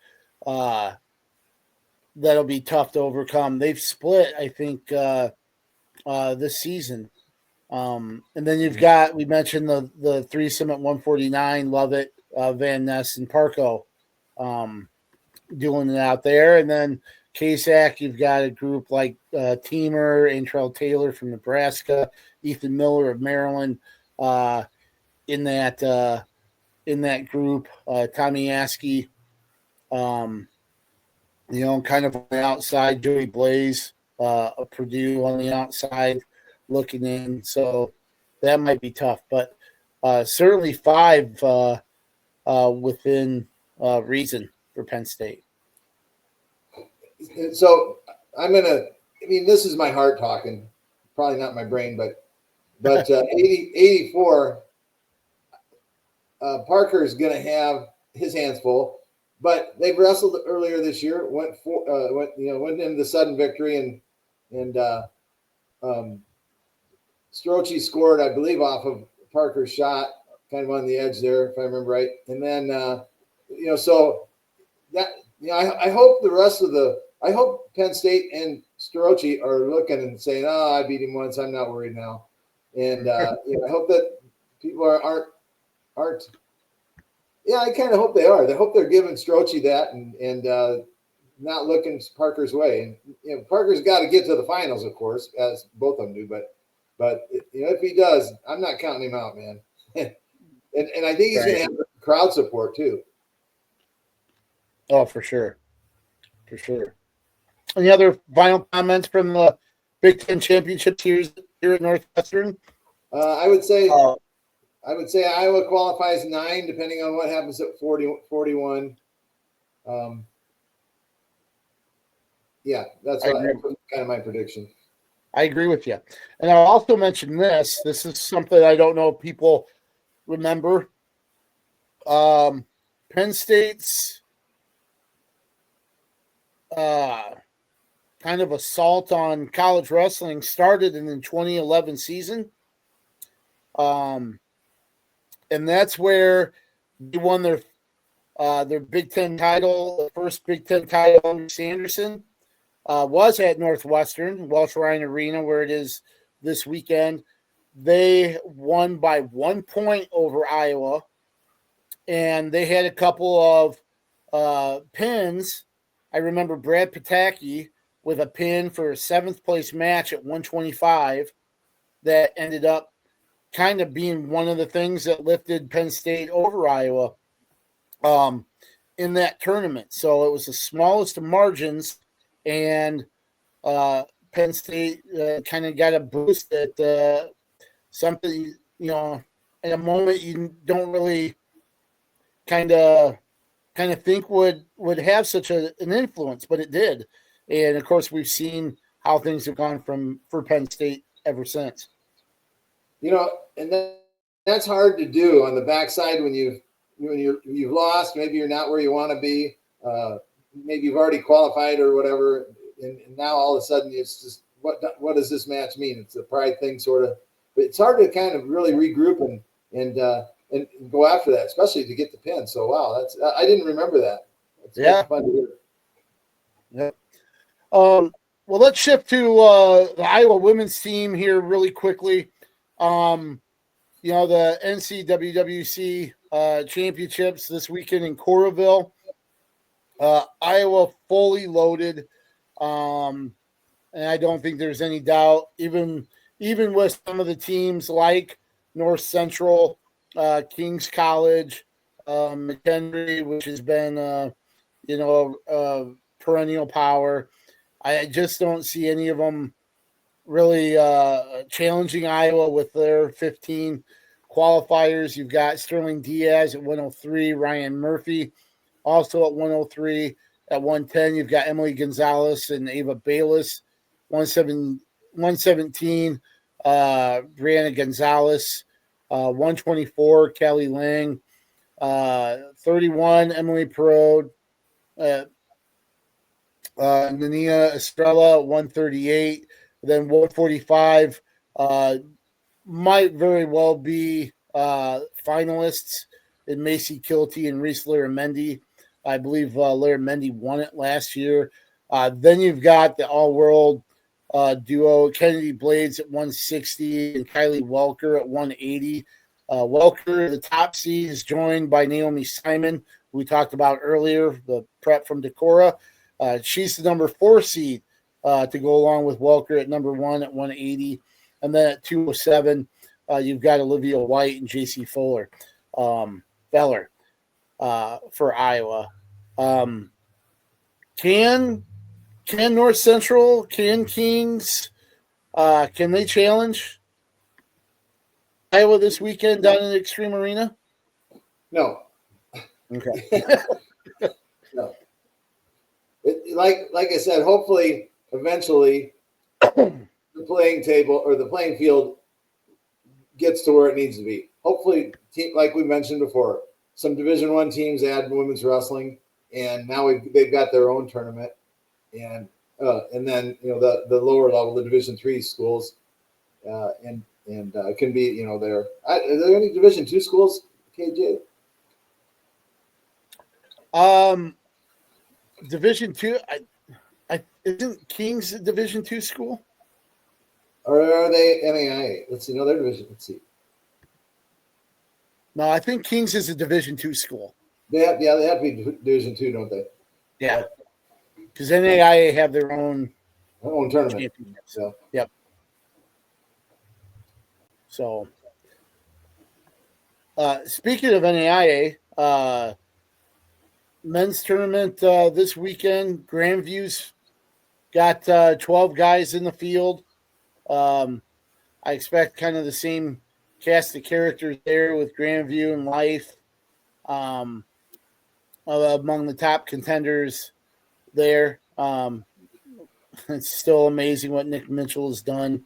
S1: that'll be tough to overcome. They've split, I think, this season. And then you've got, we mentioned the threesome at 149, Lovett, Van Ness, and Parco doing it out there. And then Kasak, you've got a group like Teamer, Antrell Taylor from Nebraska, Ethan Miller of Maryland in that group, Tommy Askey, kind of on the outside, Joey Blaze of Purdue on the outside looking in. So that might be tough, but certainly 5 within reason for Penn State.
S2: So this is my heart talking, probably not my brain, but 84, Parker is going to have his hands full, but they've wrestled earlier this year, went into the sudden victory, and Starocci scored, I believe, off of Parker's shot, kind of on the edge there, if I remember right. And then, so that, I hope I hope Penn State and Starocci are looking and saying, "Oh, I beat him once. I'm not worried now." And I hope that people aren't. Yeah, I kind of hope they are. I hope they're giving Starocci that, and not looking Parker's way. And Parker's got to get to the finals, of course, as both of them do. But if he does, I'm not counting him out, man. and I think he's going to have crowd support too.
S1: Oh, for sure. Any other final comments from the Big Ten championship series here at Northwestern?
S2: I would say Iowa qualifies 9, depending on what happens at 41. Yeah, that's kind of my prediction.
S1: I agree with you. And I'll also mention this. This is something I don't know if people remember. Penn State's kind of assault on college wrestling started in the 2011 season. And that's where they won their Big Ten title, the first Big Ten title under Sanderson. Was at Northwestern, Welsh Ryan Arena, where it is this weekend. They won by 1 point over Iowa, and they had a couple of pins. I remember Brad Pataki with a pin for a 7th place match at 125 that ended up kind of being one of the things that lifted Penn State over Iowa in that tournament. So it was the smallest of margins, and Penn State kind of got a boost at something, in a moment you don't really kind of think would have such an influence, but it did. And of course, we've seen how things have gone for Penn State ever since.
S2: And that's hard to do on the backside when you've lost. Maybe you're not where you want to be. Maybe you've already qualified or whatever, and now all of a sudden it's just what does this match mean? It's a pride thing, sort of. But it's hard to kind of really regroup and go after that, especially to get the pin. So wow, I didn't remember that. That's fun to hear.
S1: Yeah. Well, let's shift to the Iowa women's team here really quickly. The NCAA championships this weekend in Coralville. Iowa fully loaded, and I don't think there's any doubt. Even with some of the teams like North Central, King's College, McHenry, which has been a perennial power, I just don't see any of them really challenging Iowa with their 15 qualifiers. You've got Sterling Diaz at 103, Ryan Murphy also at 103. At 110, you've got Emily Gonzalez and Ava Bayless. 117, Brianna Gonzalez. 124, Kelly Lang. 31, Emily Perot. Nania Estrella, 138. Then 145 might very well be finalists in Macy Kilty and Reese Laramendi. I believe Laramendi won it last year. Then you've got the all-world duo, Kennedy Blades at 160 and Kylie Welker at 180. Welker, the top seed, is joined by Naomi Simon, who we talked about earlier, the prep from Decorah. She's the number 4 seed to go along with Welker at number 1 at 180. And then at 207, you've got Olivia White and J.C. Feller for Iowa. Can North Central, can Kings, can they challenge Iowa this weekend down in the Extreme Arena?
S2: No.
S1: Okay.
S2: No. Like I said, hopefully, eventually, the playing table or the playing field gets to where it needs to be. Hopefully, like we mentioned before, some Division I teams add women's wrestling, and now they've got their own tournament, and then the lower level, the Division III schools, and it can be there. Are there any Division II schools, KJ?
S1: Division II, isn't Kings a Division II school?
S2: Or are they NAIA? Let's see. No, they're Division. Let's see.
S1: No, I think Kings is a Division II school.
S2: They have to be Division II, don't they?
S1: Yeah. because NAIA have their own
S2: tournament.
S1: championships. So. Yep. So, speaking of NAIA, men's tournament this weekend, Grandview's got 12 guys in the field. I expect kind of the same cast of characters there with Grandview and Life among the top contenders there. It's still amazing what Nick Mitchell has done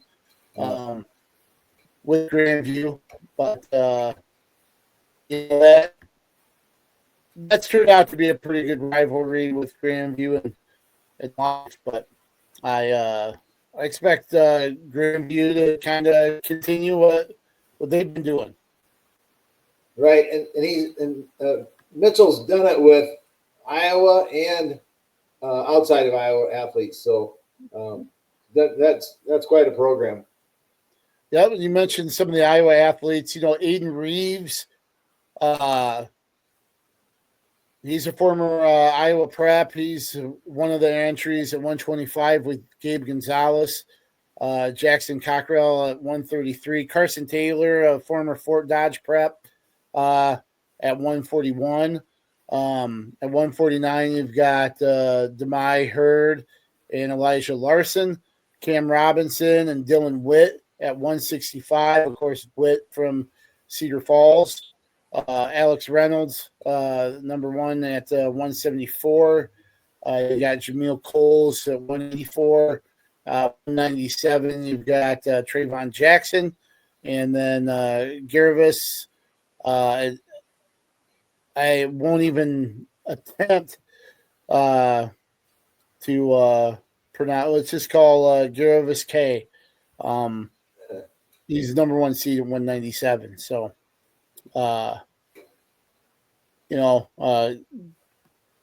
S1: with Grandview, but that's turned out to be a pretty good rivalry with Grandview and Life, but I expect Grandview to kind of continue what they've been doing.
S2: Right, and Mitchell's done it with Iowa and outside of Iowa athletes, so that's quite a program.
S1: Yeah, you mentioned some of the Iowa athletes. Aiden Reeves. He's a former Iowa prep. He's one of the entries at 125 with Gabe Gonzalez. Jackson Cockrell at 133. Carson Taylor, a former Fort Dodge prep, at 141. At 149, you've got Demai Hurd and Elijah Larson. Cam Robinson and Dylan Witt at 165. Of course, Witt from Cedar Falls. Alex Reynolds, number one at 174. You got Jameel Coles at 184. 197, you've got Trayvon Jackson. And then Garavis. I won't even attempt to pronounce. Let's just call Garavis K. He's number one seed at 197. So, a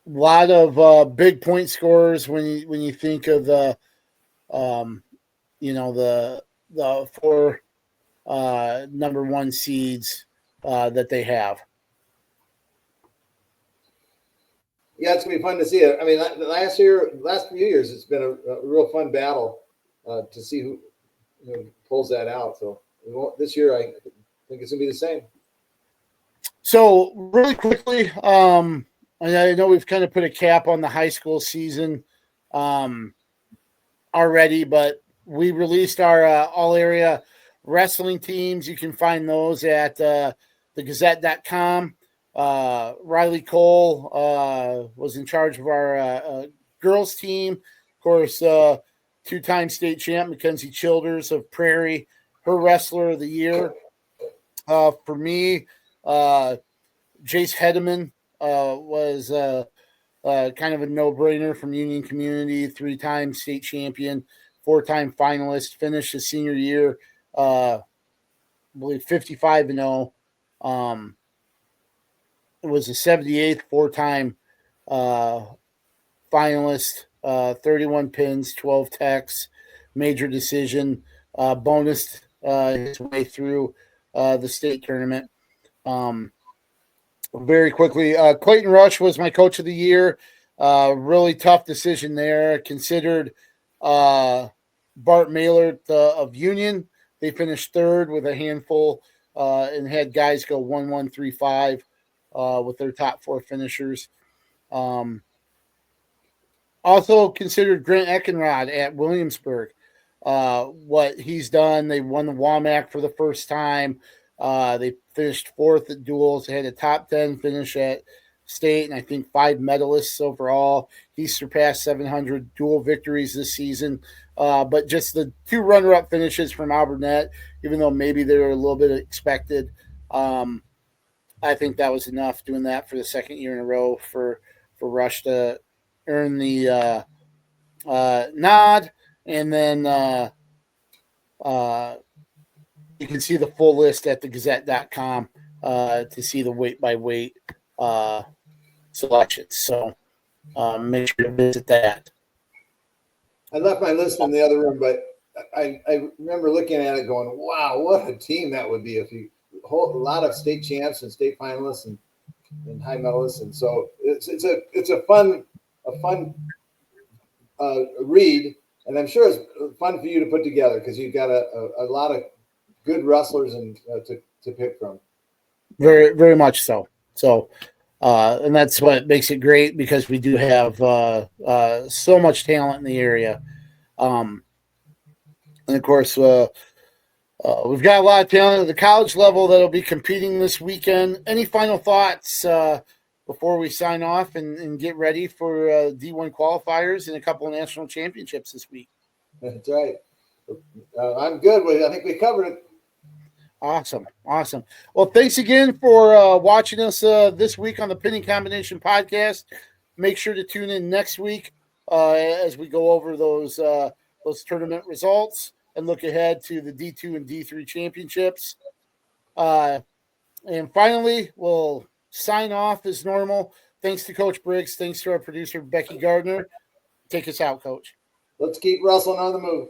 S1: lot of big point scorers when you think of the four number one seeds that they have.
S2: Yeah, it's gonna be fun to see it. I mean, last few years, it's been a real fun battle to see who pulls that out. So this year, I think it's gonna be the same.
S1: So really quickly, I know we've kind of put a cap on the high school season already, but we released our all area wrestling teams. You can find those at thegazette.com. Riley Cole was in charge of our girls team. Of course, two-time state champ Mackenzie Childers of Prairie, her wrestler of the year. For me, Jace Hedeman was kind of a no-brainer from Union Community, 3-time state champion, 4-time finalist, finished his senior year, I believe 55-0. It was a 78th 4-time finalist, 31 pins, 12 techs, major decision, bonus his way through the state tournament. Very quickly, Clayton Rush was my coach of the year. Really tough decision there. Considered Bart Maylor of Union. They finished third with a handful and had guys go 1-1-3-5 with their top four finishers. Also considered Grant Eckenrod at Williamsburg. What he's done, they won the WAMAC for the first time. They finished fourth at duels. They had a top 10 finish at state, and I think 5 medalists overall. He surpassed 700 dual victories this season. But just the 2 runner-up finishes from Alburnett, even though maybe they were a little bit expected, I think that was enough doing that for the second year in a row for Rush to earn the nod. And then you can see the full list at thegazette.com to see the weight-by-weight selections. So make sure to visit that.
S2: I left my list in the other room, but I remember looking at it going, wow, what a team that would be if you a lot of state champs and state finalists and high medalists. And so it's a fun read, and I'm sure it's fun for you to put together because you've got a lot of good wrestlers and to pick from.
S1: Very, very much so. So, and that's what makes it great because we do have so much talent in the area. And of course, we've got a lot of talent at the college level that'll be competing this weekend. Any final thoughts before we sign off and get ready for D1 qualifiers and a couple of national championships this week?
S2: That's right. I'm good with it. I think we covered it.
S1: Awesome. Well, thanks again for watching us this week on the Pinning Combination Podcast. Make sure to tune in next week as we go over those tournament results and look ahead to the D2 and D3 championships. And finally, we'll sign off as normal. Thanks to Coach Briggs. Thanks to our producer, Becky Gardner. Take us out, Coach.
S2: Let's keep wrestling on the move.